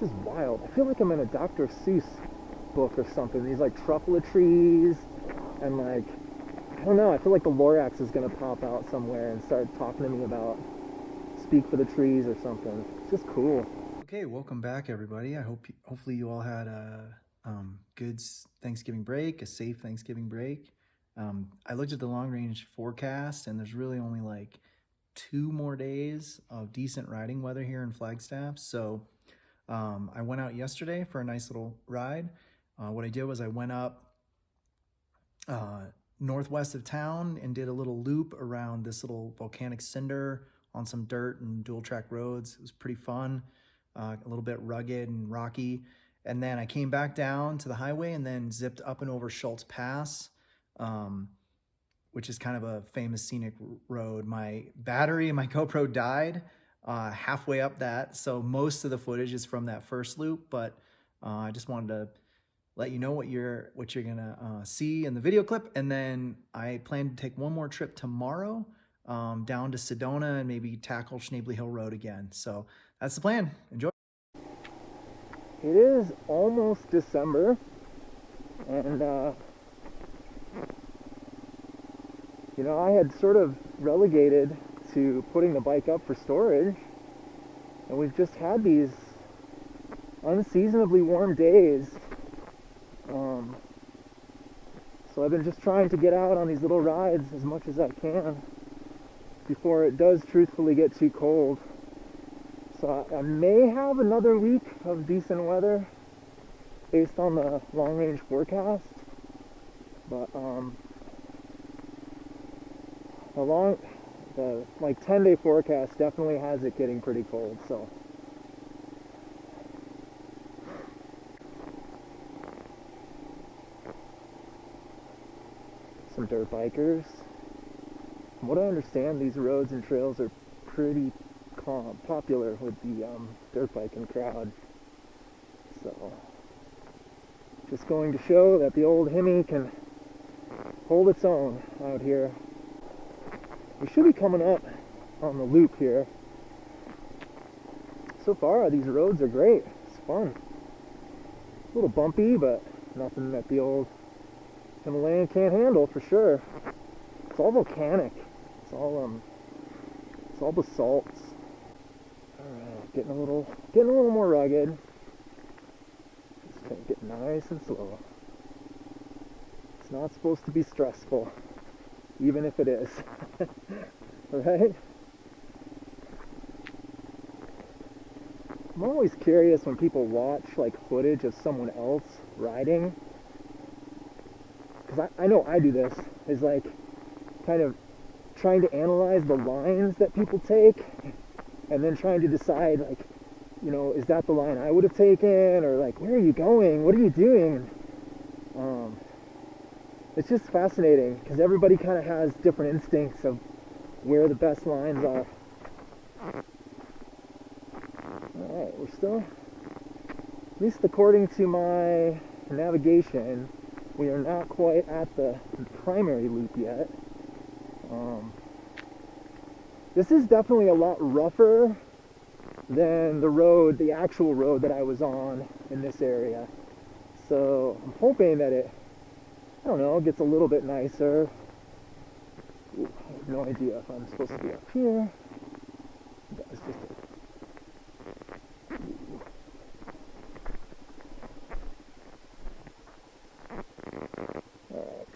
This is wild. I feel like I'm in a Dr. Seuss book or something. These like truffle trees and like, I don't know, I feel like the Lorax is gonna pop out somewhere and start talking to me about speak for the trees or something. It's just cool. Okay, welcome back, everybody. Hopefully you all had a good Thanksgiving break, a safe Thanksgiving break. I looked at the long range forecast, and there's really only like 2 more days of decent riding weather here in Flagstaff. So I went out yesterday for a nice little ride. What I did was I went up northwest of town and did a little loop around this little volcanic cinder on some dirt and dual track roads. It was pretty fun, a little bit rugged and rocky. And then I came back down to the highway and then zipped up and over Schultz Pass, which is kind of a famous scenic road. My battery in my GoPro died halfway up that, so most of the footage is from that first loop, but I just wanted to let you know what you're gonna see in the video clip. And then I plan to take one more trip tomorrow down to Sedona and maybe tackle Schnabely Hill Road again. So that's the plan. Enjoy. It is almost December, and you know, I had sort of relegated to putting the bike up for storage, and we've just had these unseasonably warm days. So I've been just trying to get out on these little rides as much as I can before it does truthfully get too cold. So I may have another week of decent weather based on the long range forecast, but the like 10-day forecast definitely has it getting pretty cold. So some dirt bikers. From what I understand, these roads and trails are pretty popular with the dirt biking crowd. So just going to show that the old Hemi can hold its own out here. We should be coming up on the loop here. So far, these roads are great. It's fun. A little bumpy, but nothing that the old Himalayan can't handle for sure. It's all volcanic. It's all basalts. Alright, getting a little more rugged. Just gonna get nice and slow. It's not supposed to be stressful, even if it is. Right? I'm always curious when people watch like footage of someone else riding, because I know I do this, is like kind of trying to analyze the lines that people take and then trying to decide, like, you know, is that the line I would have taken, or like, where are you going, what are you doing? It's just fascinating because everybody kind of has different instincts of where the best lines are. Alright, we're still, at least according to my navigation, we are not quite at the primary loop yet. This is definitely a lot rougher than the actual road that I was on in this area. So I'm hoping that it, I don't know, gets a little bit nicer. Ooh, I have no idea if I'm supposed to be up here. That's just a, alright.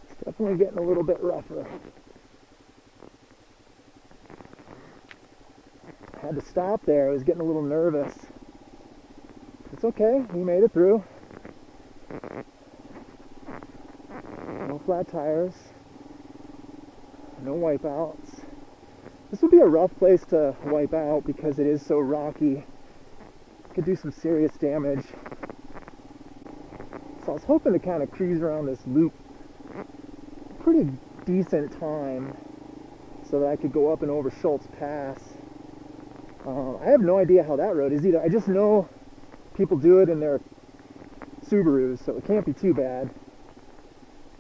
It's definitely getting a little bit rougher. I had to stop there. I was getting a little nervous. It's okay. We made it through. No flat tires. No wipeouts. This would be a rough place to wipe out because it is so rocky. Could do some serious damage. So I was hoping to kind of cruise around this loop pretty decent time so that I could go up and over Schultz Pass. I have no idea how that road is either. I just know people do it in their Subarus, so it can't be too bad.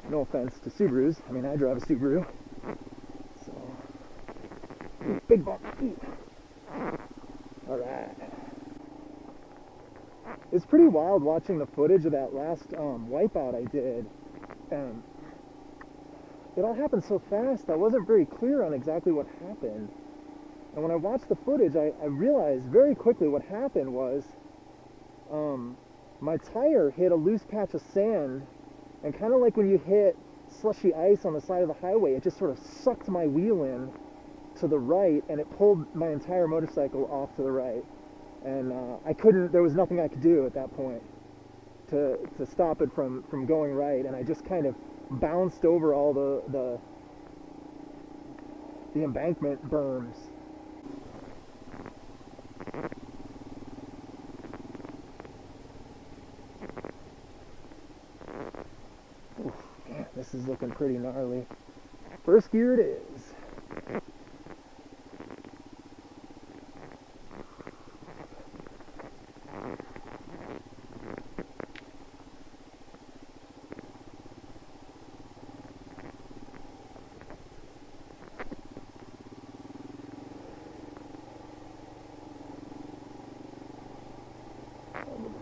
No offense to Subarus. I mean, I drive a Subaru. So, ooh, big bump. All right. It's pretty wild watching the footage of that last wipeout I did. It all happened so fast, I wasn't very clear on exactly what happened. And when I watched the footage, I realized very quickly what happened was my tire hit a loose patch of sand, and kind of like when you hit slushy ice on the side of the highway, it just sort of sucked my wheel in to the right, and it pulled my entire motorcycle off to the right. And there was nothing I could do at that point to stop it from going right, and I just kind of bounced over all the embankment berms. Oof, man, this is looking pretty gnarly. First gear it is.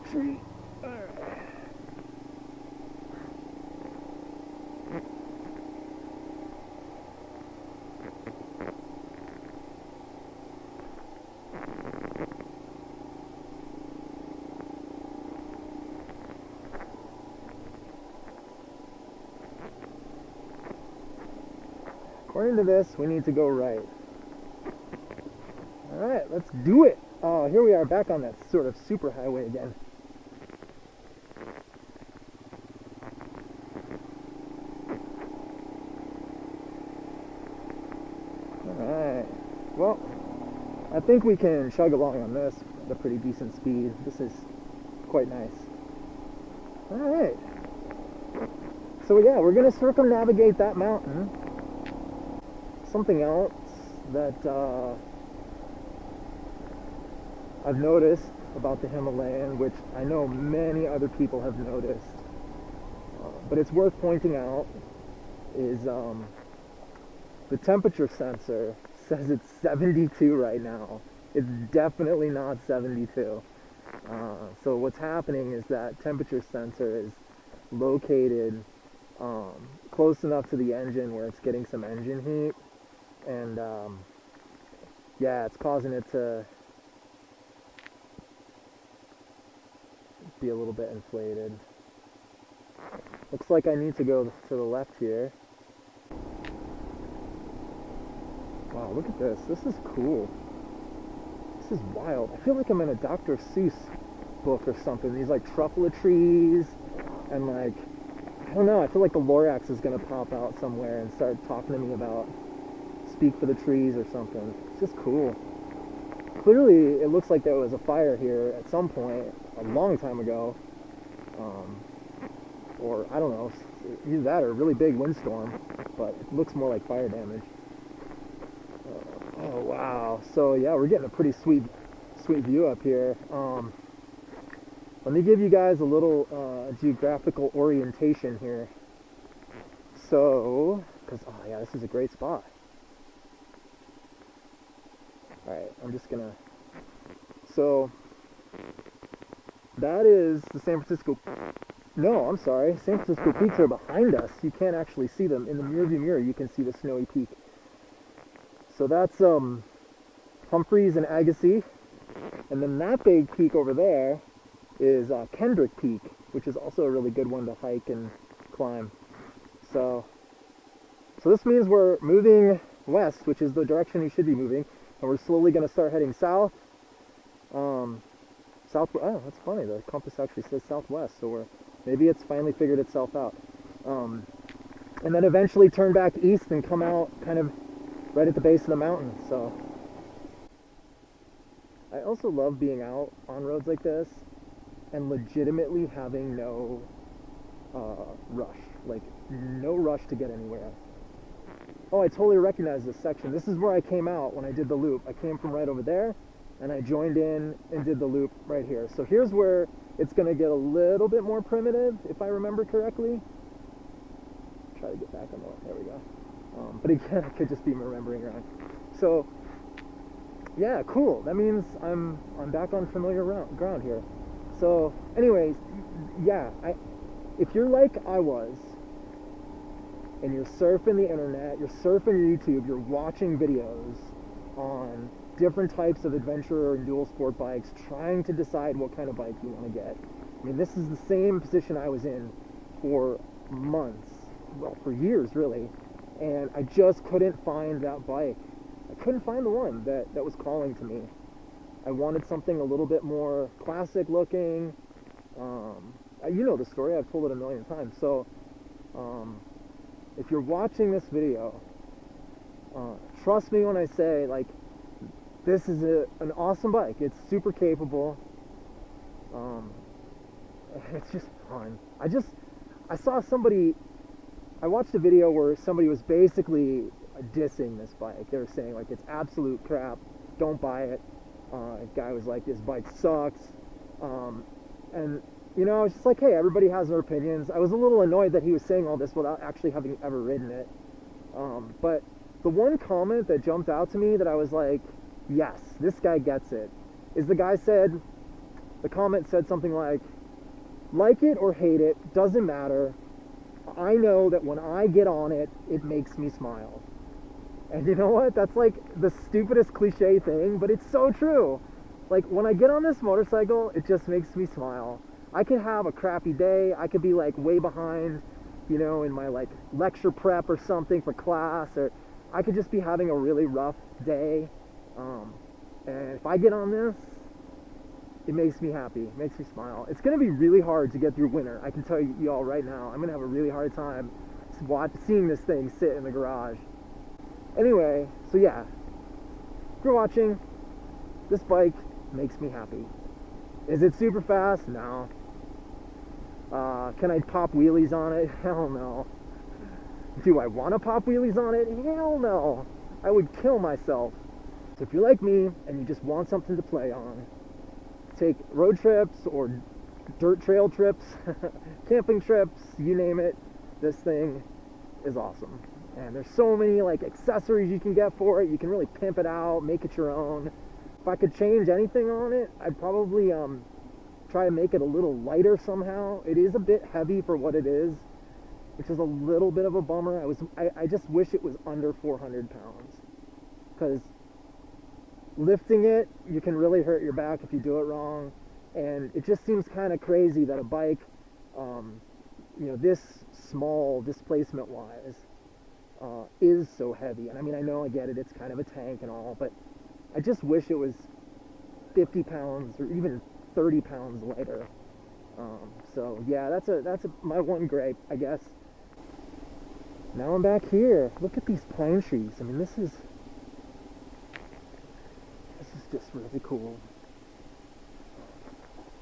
Tree. All right. According to this, we need to go right. All right, let's do it. Oh, here we are back on that sort of super highway again. Well, I think we can chug along on this at a pretty decent speed. This is quite nice. Alright. So yeah, we're going to circumnavigate that mountain. Something else that I've noticed about the Himalayan, which I know many other people have noticed, but it's worth pointing out, is the temperature sensor says it's 72 right now. It's definitely not 72. So what's happening is that temperature sensor is located close enough to the engine where it's getting some engine heat, and yeah, it's causing it to be a little bit inflated. Looks like I need to go to the left here. Wow, look at this. This is cool. This is wild. I feel like I'm in a Dr. Seuss book or something. These like truffle trees, and like, I don't know, I feel like the Lorax is gonna pop out somewhere and start talking to me about Speak for the Trees or something. It's just cool. Clearly, it looks like there was a fire here at some point a long time ago. Or, I don't know, either that or a really big windstorm, but it looks more like fire damage. Oh wow! So yeah, we're getting a pretty sweet view up here. Let me give you guys a little geographical orientation here. So, because oh yeah, this is a great spot. All right, I'm just gonna. So that is the San Francisco. No, I'm sorry. San Francisco peaks are behind us. You can't actually see them in the rearview mirror. You can see the snowy peak. So that's Humphreys and Agassiz, and then that big peak over there is Kendrick Peak, which is also a really good one to hike and climb. So this means we're moving west, which is the direction you should be moving, and we're slowly going to start heading south. South. Oh, that's funny. The compass actually says southwest, so maybe it's finally figured itself out. And then eventually turn back east and come out kind of right at the base of the mountain. So I also love being out on roads like this and legitimately having no rush, like no rush to get anywhere. Oh, I totally recognize this section. This is where I came out when I did the loop. I came from right over there, and I joined in and did the loop right here. So here's where it's going to get a little bit more primitive, if I remember correctly. Try to get back on the, there we go. But again, I could just be remembering wrong. So yeah, cool. That means I'm back on familiar ground here. So anyways, yeah, if you're like I was, and you're surfing the internet, you're surfing YouTube, you're watching videos on different types of adventure and dual sport bikes, trying to decide what kind of bike you want to get. I mean, this is the same position I was in for months, well, for years really, and I just couldn't find that bike. I couldn't find the one that was calling to me. I wanted something a little bit more classic looking. You know the story, I've told it a million times. So if you're watching this video, trust me when I say, like, this is an awesome bike. It's super capable. It's just fun. I saw somebody, I watched a video where somebody was basically dissing this bike. They were saying, like, it's absolute crap, don't buy it. A guy was like, this bike sucks. And, you know, I was just like, hey, everybody has their opinions. I was a little annoyed that he was saying all this without actually having ever ridden it. But the one comment that jumped out to me that I was like, yes, this guy gets it, is the comment said something like it or hate it, doesn't matter. I know that when I get on it, it makes me smile. And you know what? That's like the stupidest cliche thing, but it's so true. Like, when I get on this motorcycle, it just makes me smile. I could have a crappy day. I could be like way behind, you know, in my like lecture prep or something for class, or I could just be having a really rough day. And if I get on this, it makes me happy, it makes me smile. It's going to be really hard to get through winter. I can tell you all right now, I'm going to have a really hard time seeing this thing sit in the garage. Anyway, so yeah, if you're watching, this bike makes me happy. Is it super fast? No. Can I pop wheelies on it? Hell no. Do I want to pop wheelies on it? Hell no. I would kill myself. So if you're like me and you just want something to play on, take road trips or dirt trail trips, camping trips, you name it, this thing is awesome. And there's so many like accessories you can get for it. You can really pimp it out, make it your own. If I could change anything on it, I'd probably try to make it a little lighter somehow. It is a bit heavy for what it is, which is a little bit of a bummer. I just wish it was under 400 pounds, because lifting it, you can really hurt your back if you do it wrong. And it just seems kind of crazy that a bike, you know, this small displacement wise, is so heavy. And I mean, I know, I get it, it's kind of a tank and all, but I just wish it was 50 pounds or even 30 pounds lighter. So yeah, that's my one gripe, I guess. Now I'm back here. Look at these pine trees. I mean, this is just really cool.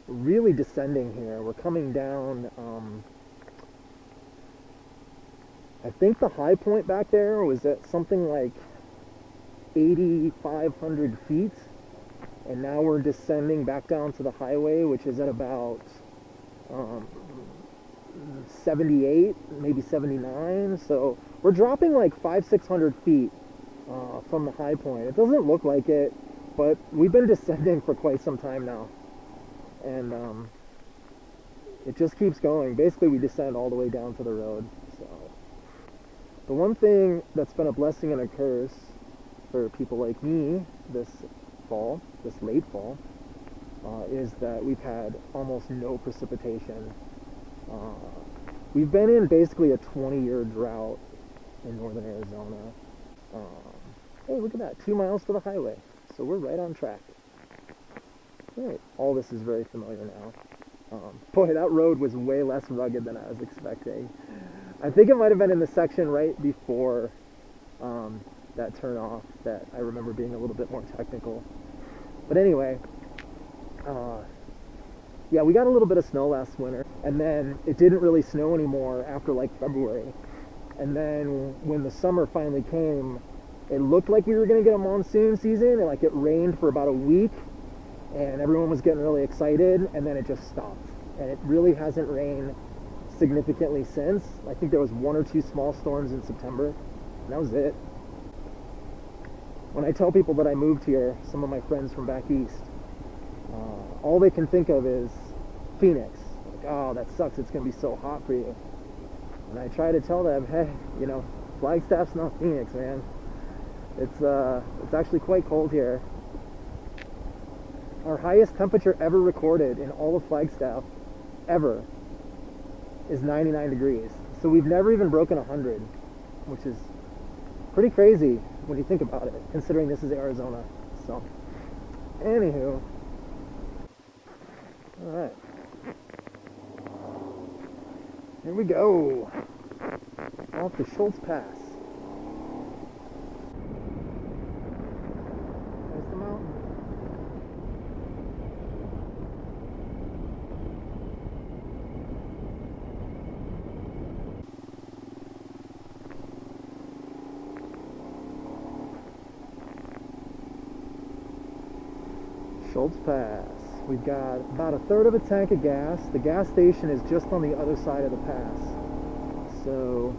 We're really descending here. We're coming down. I think the high point back there was at something like 8,500 feet, and now we're descending back down to the highway, which is at about 78, maybe 79. So we're dropping like 500-600 feet from the high point. It doesn't look like it, but we've been descending for quite some time now, and it just keeps going. Basically, we descend all the way down to the road. So the one thing that's been a blessing and a curse for people like me this late fall, is that we've had almost no precipitation. We've been in basically a 20-year drought in northern Arizona. Hey, look at that, 2 miles to the highway. So we're right on track. Right. All this is very familiar now. Boy, that road was way less rugged than I was expecting. I think it might have been in the section right before that turnoff that I remember being a little bit more technical. But anyway, yeah, we got a little bit of snow last winter, and then it didn't really snow anymore after like February. And then when the summer finally came, It looked like we were going to get a monsoon season, and like it rained for about a week, and everyone was getting really excited, and then it just stopped. And it really hasn't rained significantly since. I think there was 1 or 2 small storms in September, and that was it. When I tell people that I moved here, some of my friends from back east, all they can think of is Phoenix. Like, oh, that sucks, it's going to be so hot for you. And I try to tell them, hey, you know, Flagstaff's not Phoenix, man. It's actually quite cold here. Our highest temperature ever recorded in all of Flagstaff, ever, is 99 degrees. So we've never even broken 100, which is pretty crazy when you think about it, considering this is Arizona. So, anywho, all right, here we go, off the Schultz Pass. There's the mountain. Schultz Pass. We've got about a third of a tank of gas. The gas station is just on the other side of the pass. So,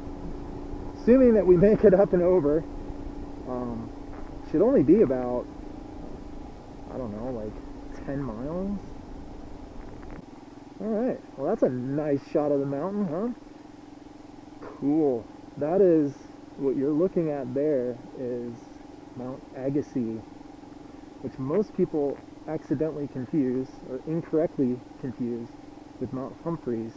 assuming that we make it up and over, should only be about, I don't know, like 10 miles. Alright, well that's a nice shot of the mountain, huh? Cool. That is, what you're looking at there is Mount Agassiz, which most people accidentally confuse, or incorrectly confuse, with Mount Humphreys.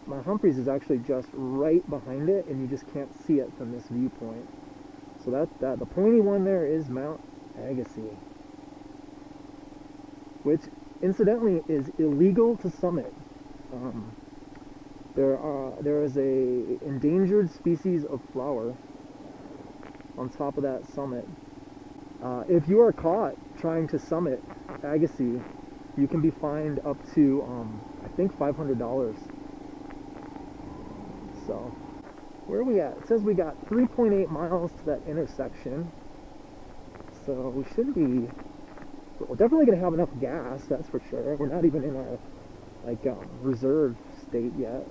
Mount Humphreys is actually just right behind it, and you just can't see it from this viewpoint. So that the pointy one there is Mount Agassiz, which incidentally is illegal to summit. There is a endangered species of flower on top of that summit. If you are caught trying to summit Agassiz, you can be fined up to I think $500. So, where are we at? It says we got 3.8 miles to that intersection. So we should be, we're definitely going to have enough gas, that's for sure. We're not even in our reserve state yet.